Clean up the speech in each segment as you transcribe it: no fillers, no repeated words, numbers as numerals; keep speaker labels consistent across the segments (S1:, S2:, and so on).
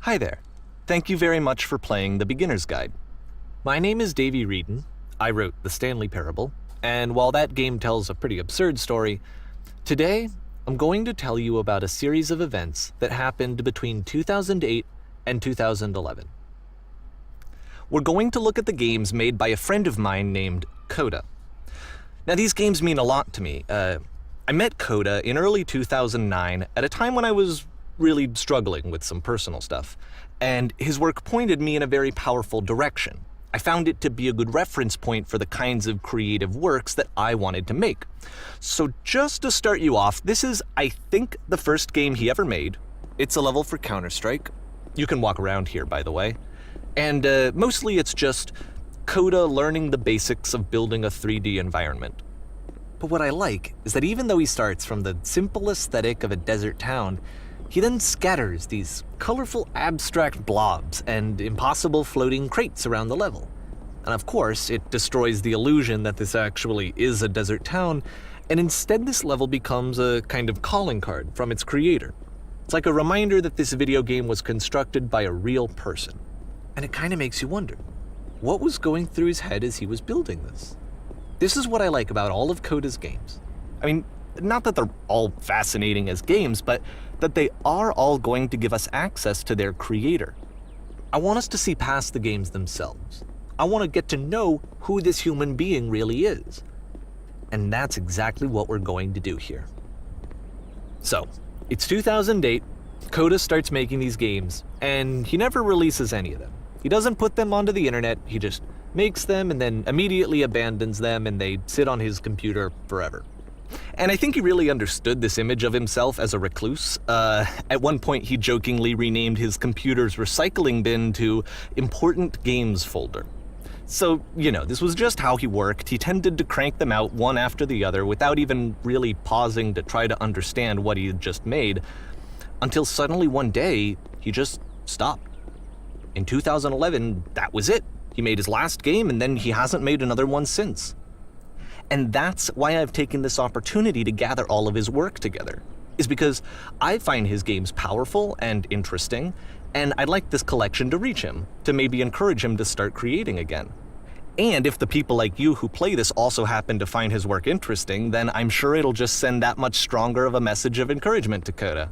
S1: Hi there. Thank you very much for playing The Beginner's Guide. My name is Davey Wreden. I wrote The Stanley Parable, and while that game tells a pretty absurd story, today I'm going to tell you about a series of events that happened between 2008 and 2011. We're going to look at the games made by a friend of mine named Coda. Now, these games mean a lot to me. I met Coda in early 2009 at a time when I was really struggling with some personal stuff, and his work pointed me in a very powerful direction. I found it to be a good reference point for the kinds of creative works that I wanted to make. So just to start you off, this is, I think, the first game he ever made. It's a level for Counter-Strike. You can walk around here, by the way. And mostly it's just Coda learning the basics of building a 3D environment. But what I like is that even though he starts from the simple aesthetic of a desert town, he then scatters these colorful abstract blobs and impossible floating crates around the level. And of course, it destroys the illusion that this actually is a desert town, and instead this level becomes a kind of calling card from its creator. It's like a reminder that this video game was constructed by a real person. And it kind of makes you wonder, what was going through his head as he was building this? This is what I like about all of Coda's games. I mean, not that they're all fascinating as games, but that they are all going to give us access to their creator. I want us to see past the games themselves. I want to get to know who this human being really is. And that's exactly what we're going to do here. So, it's 2008, Coda starts making these games, and he never releases any of them. He doesn't put them onto the internet, he just makes them and then immediately abandons them, and they sit on his computer forever. And I think he really understood this image of himself as a recluse. At one point, he jokingly renamed his computer's recycling bin to Important Games Folder. So, you know, this was just how he worked. He tended to crank them out one after the other without even really pausing to try to understand what he had just made, until suddenly one day, he just stopped. In 2011, that was it. He made his last game, and then he hasn't made another one since. And that's why I've taken this opportunity to gather all of his work together, is because I find his games powerful and interesting, and I'd like this collection to reach him, to maybe encourage him to start creating again. And if the people like you who play this also happen to find his work interesting, then I'm sure it'll just send that much stronger of a message of encouragement to Coda.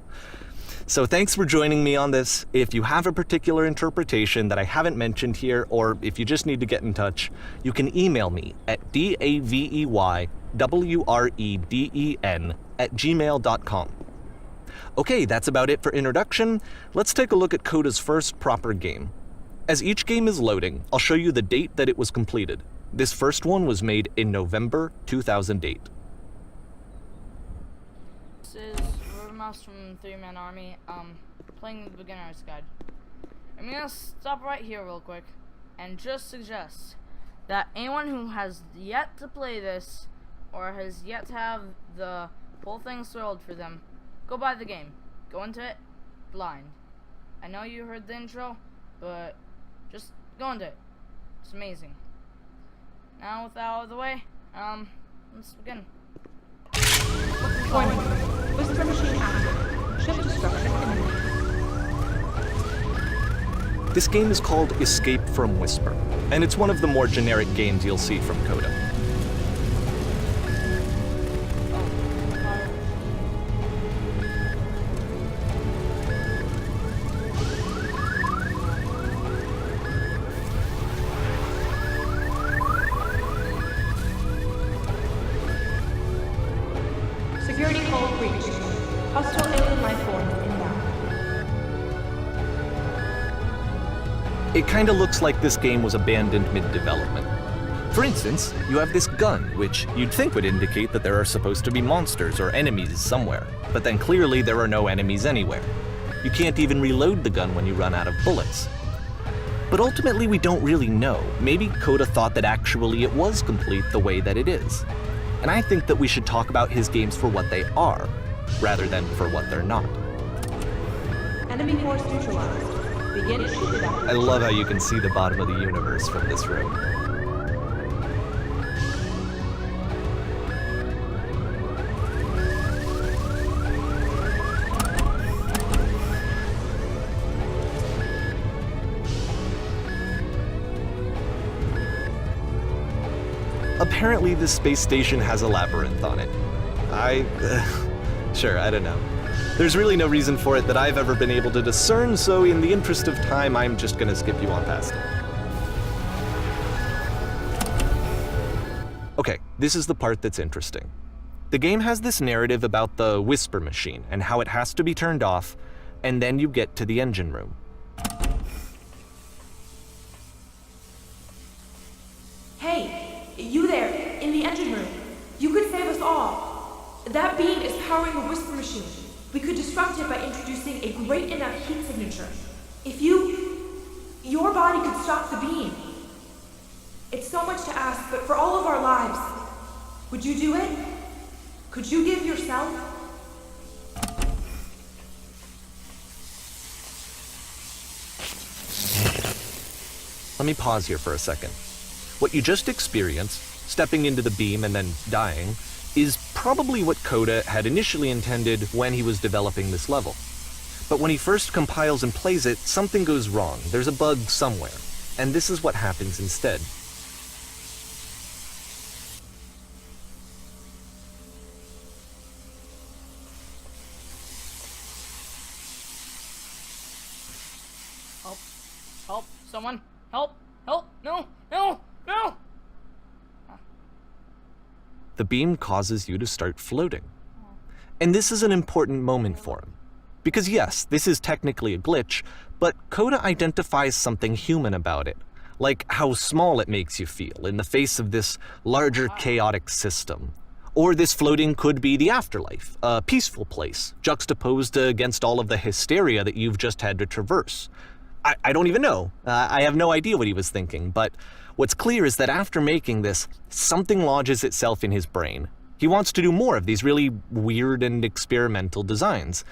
S1: So thanks for joining me on this. If you have a particular interpretation that I haven't mentioned here, or if you just need to get in touch, you can email me at daveywreden@gmail.com. Okay, that's about it for introduction. Let's take a look at Coda's first proper game. As each game is loading, I'll show you the date that it was completed. This first one was made in November 2008.
S2: This is Mouse from 3-Man Army, playing the Beginner's Guide. I'm gonna stop right here real quick and just suggest that anyone who has yet to play this or has yet to have the whole thing spoiled for them, go buy the game. Go into it blind. I know you heard the intro, but just go into it. It's amazing. Now with that out of the way, let's begin.
S3: Warning. Whisper machine active. Ship destruction imminent.
S1: This game is called Escape from Whisper, and it's one of the more generic games you'll see from Coda.
S3: Security call breached. Hostile alien life form inbound.
S1: It kinda looks like this game was abandoned mid-development. For instance, you have this gun, which you'd think would indicate that there are supposed to be monsters or enemies somewhere, but then clearly there are no enemies anywhere. You can't even reload the gun when you run out of bullets. But ultimately we don't really know. Maybe Coda thought that actually it was complete the way that it is. And I think that we should talk about his games for what they are, rather than for what they're not.
S3: Enemy force neutralized. Begin ship evacuation.
S1: I love how you can see the bottom of the universe from this room. apparently this space station has a labyrinth on it. Sure, I don't know. There's really no reason for it that I've ever been able to discern, so in the interest of time, I'm just gonna skip you on past it. Okay, this is the part that's interesting. The game has this narrative about the whisper machine and how it has to be turned off, and then you get to the engine room.
S3: Hey, you there, in the engine room. You could save us all. That beam is powering the whisper machine. We could disrupt it by introducing a great enough heat signature. If your body could stop the beam. It's so much to ask, but for all of our lives, would you do it? Could you give yourself?
S1: Let me pause here for a second. What you just experienced, stepping into the beam and then dying, is probably what Coda had initially intended when he was developing this level. But when he first compiles and plays it, something goes wrong. There's a bug somewhere. And this is what happens instead.
S2: Help. Help. Someone. Help. Help. No. No. No.
S1: The beam causes you to start floating. And this is an important moment for him. Because yes, this is technically a glitch, but Coda identifies something human about it. Like how small it makes you feel in the face of this larger chaotic system. Or this floating could be the afterlife, a peaceful place, juxtaposed against all of the hysteria that you've just had to traverse. I don't even know. I have no idea what he was thinking, but what's clear is that after making this, something lodges itself in his brain. He wants to do more of these really weird and experimental designs.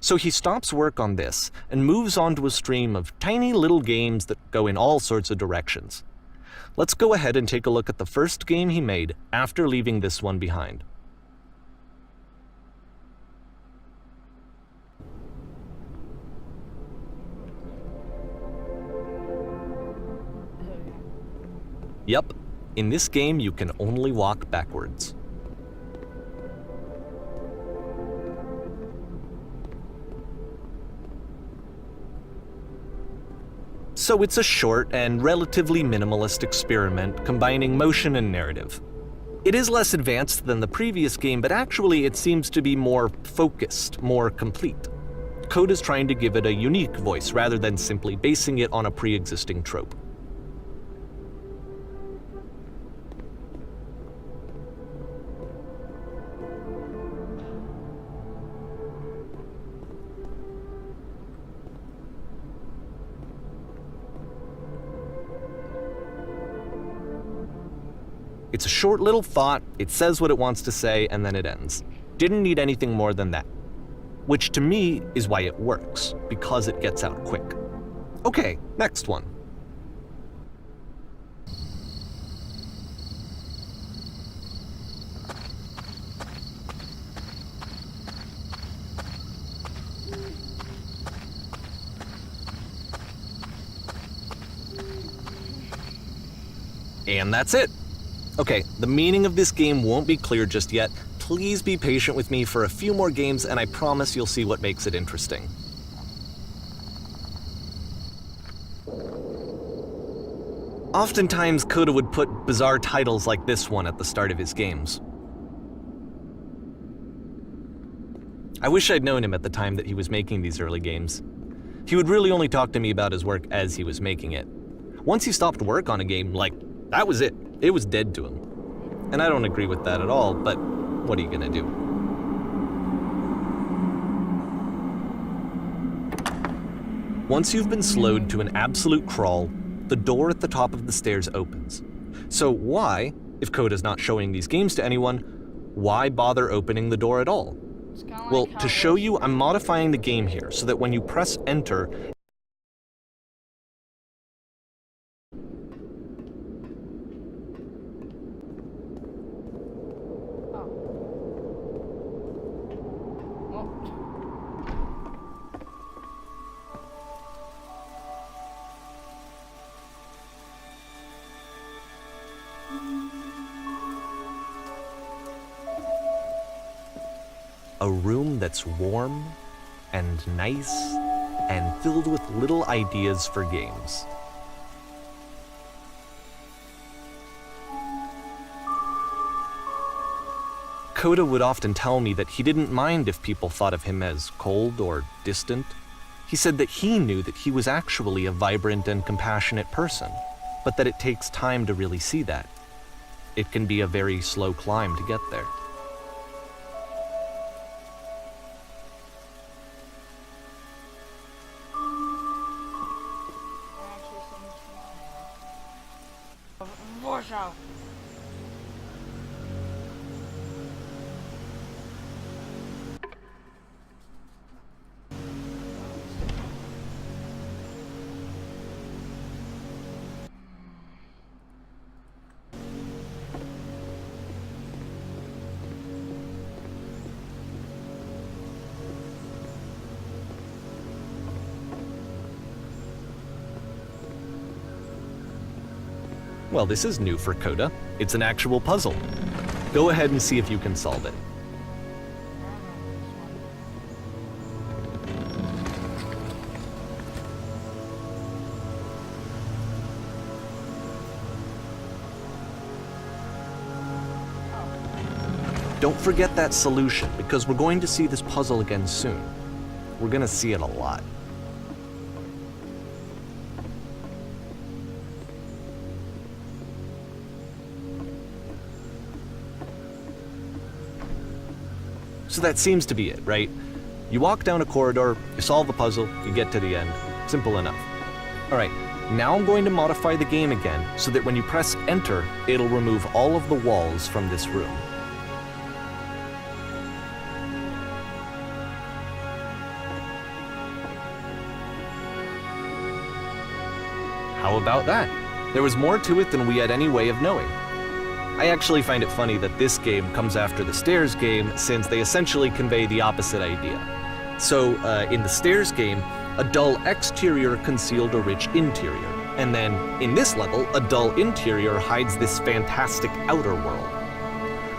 S1: So he stops work on this and moves on to a stream of tiny little games that go in all sorts of directions. Let's go ahead and take a look at the first game he made after leaving this one behind. Yep, in this game you can only walk backwards. So it's a short and relatively minimalist experiment combining motion and narrative. It is less advanced than the previous game, but actually it seems to be more focused, more complete. Coda's trying to give it a unique voice rather than simply basing it on a pre-existing trope. It's a short little thought, it says what it wants to say, and then it ends. Didn't need anything more than that. Which to me is why it works, because it gets out quick. Okay, next one. And that's it. Okay, the meaning of this game won't be clear just yet. Please be patient with me for a few more games, and I promise you'll see what makes it interesting. Oftentimes, Coda would put bizarre titles like this one at the start of his games. I wish I'd known him at the time that he was making these early games. He would really only talk to me about his work as he was making it. Once he stopped work on a game, that was it. It was dead to him. And I don't agree with that at all, but what are you gonna do? Once you've been slowed to an absolute crawl, the door at the top of the stairs opens. So why, if Coda's not showing these games to anyone, why bother opening the door at all? Well, to show you, I'm modifying the game here so that when you press enter, a room that's warm and nice and filled with little ideas for games. Coda would often tell me that he didn't mind if people thought of him as cold or distant. He said that he knew that he was actually a vibrant and compassionate person, but that it takes time to really see that. It can be a very slow climb to get there.
S2: Warsaw.
S1: Well, this is new for Coda. It's an actual puzzle. Go ahead and see if you can solve it. Don't forget that solution, because we're going to see this puzzle again soon. We're going to see it a lot. So that seems to be it, right? You walk down a corridor, you solve the puzzle, you get to the end. Simple enough. All right, now I'm going to modify the game again so that when you press enter, it'll remove all of the walls from this room. How about that? There was more to it than we had any way of knowing. I actually find it funny that this game comes after the Stairs game, since they essentially convey the opposite idea. So, in the Stairs game, a dull exterior concealed a rich interior, and then, in this level, a dull interior hides this fantastic outer world.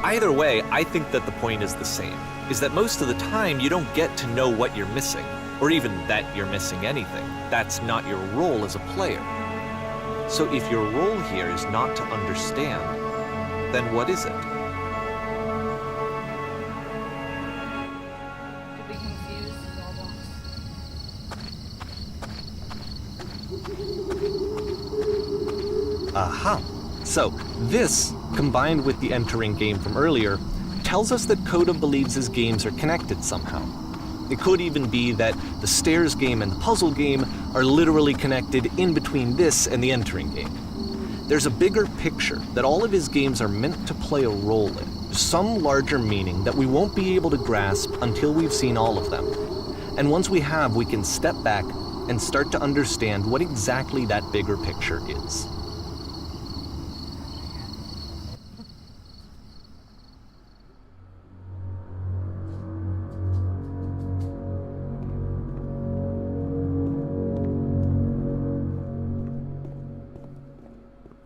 S1: Either way, I think that the point is the same, is that most of the time you don't get to know what you're missing, or even that you're missing anything. That's not your role as a player. So if your role here is not to understand, then what is it?
S2: Could be confused as all box.
S1: Aha! So, this, combined with the entering game from earlier, tells us that Coda believes his games are connected somehow. It could even be that the Stairs game and the puzzle game are literally connected in between this and the entering game. There's a bigger picture that all of his games are meant to play a role in, some larger meaning that we won't be able to grasp until we've seen all of them. And once we have, we can step back and start to understand what exactly that bigger picture is.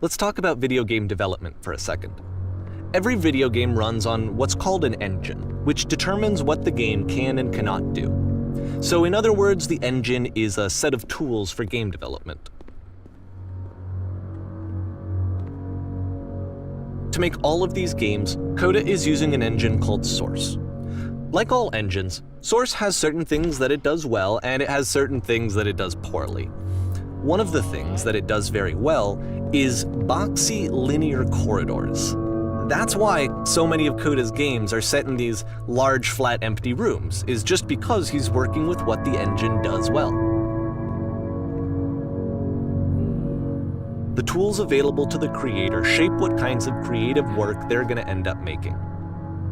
S1: Let's talk about video game development for a second. Every video game runs on what's called an engine, which determines what the game can and cannot do. So in other words, the engine is a set of tools for game development. To make all of these games, Coda is using an engine called Source. Like all engines, Source has certain things that it does well, and it has certain things that it does poorly. One of the things that it does very well is boxy linear corridors. That's why so many of Coda's games are set in these large, flat, empty rooms, is just because he's working with what the engine does well. The tools available to the creator shape what kinds of creative work they're going to end up making.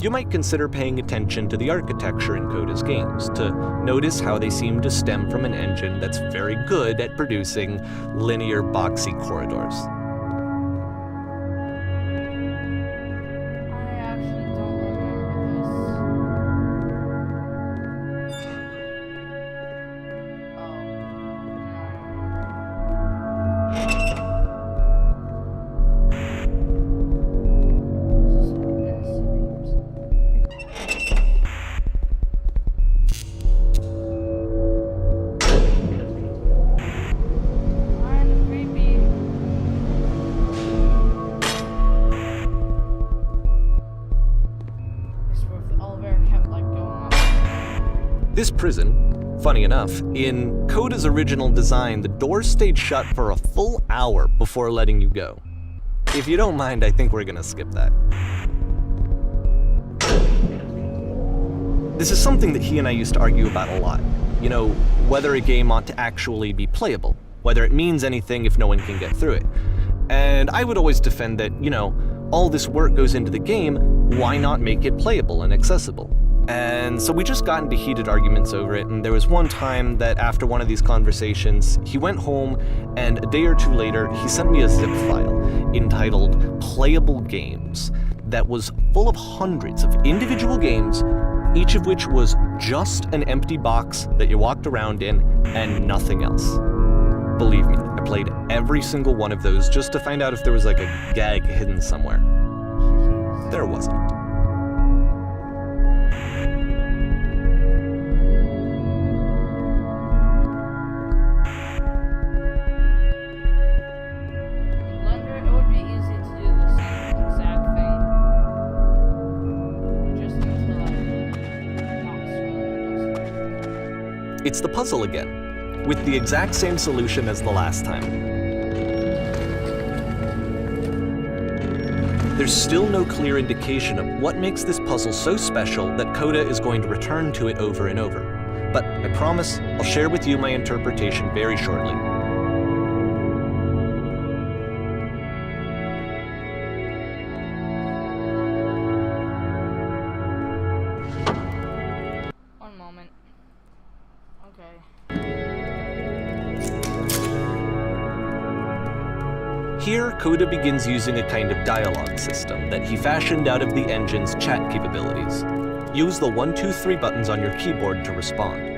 S1: You might consider paying attention to the architecture in Coda's games to notice how they seem to stem from an engine that's very good at producing linear, boxy corridors.
S2: I actually don't remember this.
S1: This prison, funny enough, in Coda's original design, the doors stayed shut for a full hour before letting you go. If you don't mind, I think we're gonna skip that. This is something that he and I used to argue about a lot. You know, whether a game ought to actually be playable, whether it means anything if no one can get through it. And I would always defend that, you know, all this work goes into the game, why not make it playable and accessible? And so we just got into heated arguments over it, and there was one time that after one of these conversations, he went home, and a day or two later, he sent me a zip file entitled Playable Games that was full of hundreds of individual games, each of which was just an empty box that you walked around in and nothing else. Believe me, I played every single one of those just to find out if there was like a gag hidden somewhere. There wasn't.
S2: Blender, it would be easy to do the same exact thing. Just until not swim.
S1: It's the puzzle again, with the exact same solution as the last time. There's still no clear indication of what makes this puzzle so special that Coda is going to return to it over and over. But I promise I'll share with you my interpretation very shortly.
S2: One moment. Okay.
S1: Here, Coda begins using a kind of dialogue system that he fashioned out of the engine's chat capabilities. Use the 1, 2, 3 buttons on your keyboard to respond.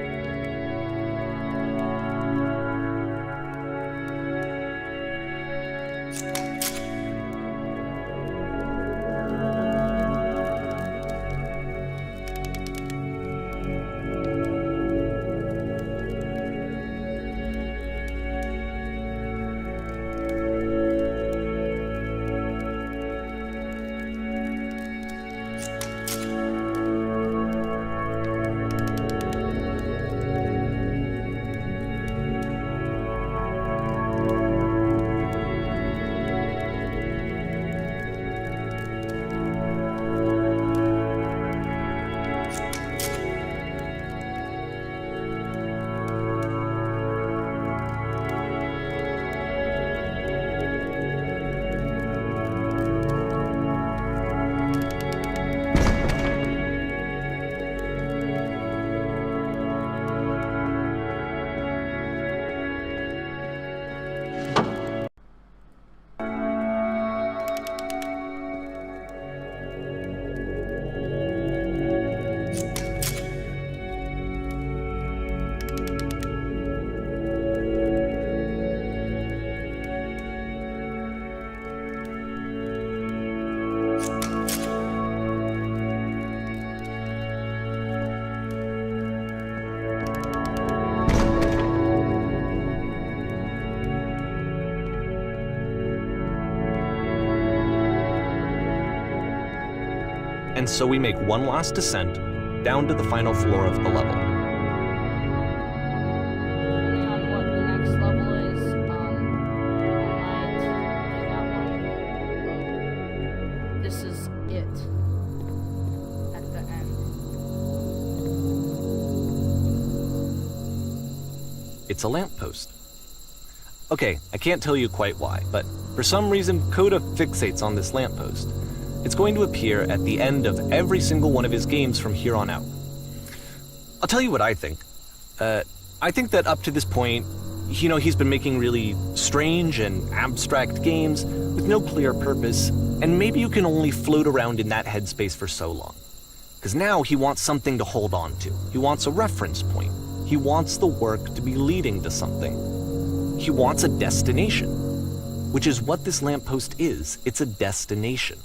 S1: And so we make one last descent down to the final floor of the level.
S2: Depending on what the next level is, I might do that one. This is it. At the end.
S1: It's a lamppost. Okay, I can't tell you quite why, but for some reason, Coda fixates on this lamppost. It's going to appear at the end of every single one of his games from here on out. I'll tell you what I think. I think that up to this point, you know, he's been making really strange and abstract games with no clear purpose, and maybe you can only float around in that headspace for so long. Because now he wants something to hold on to. He wants a reference point. He wants the work to be leading to something. He wants a destination, which is what this lamppost is. It's a destination.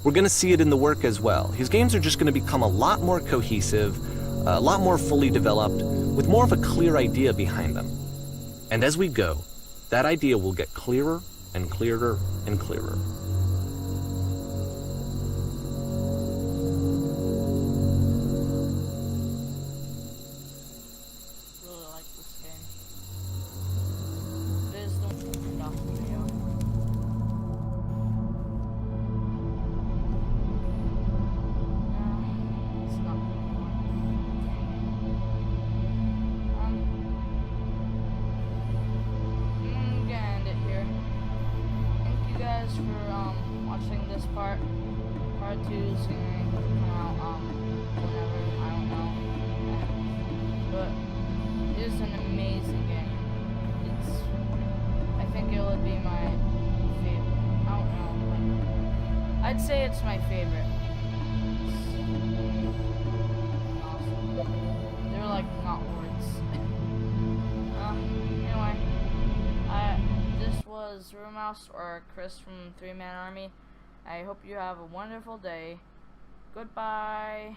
S1: We're going to see it in the work as well. His games are just going to become a lot more cohesive, a lot more fully developed, with more of a clear idea behind them. And as we go, that idea will get clearer and clearer and clearer.
S2: for watching this part. Part 2 is gonna come out whenever, I don't know. But it is an amazing game. I think it would be my favorite. I don't know. I'd say it's my favorite. Awesome. They're like not words. Anyway, this was Mouse or Chris from 3 Man Army. I hope you have a wonderful day. Goodbye.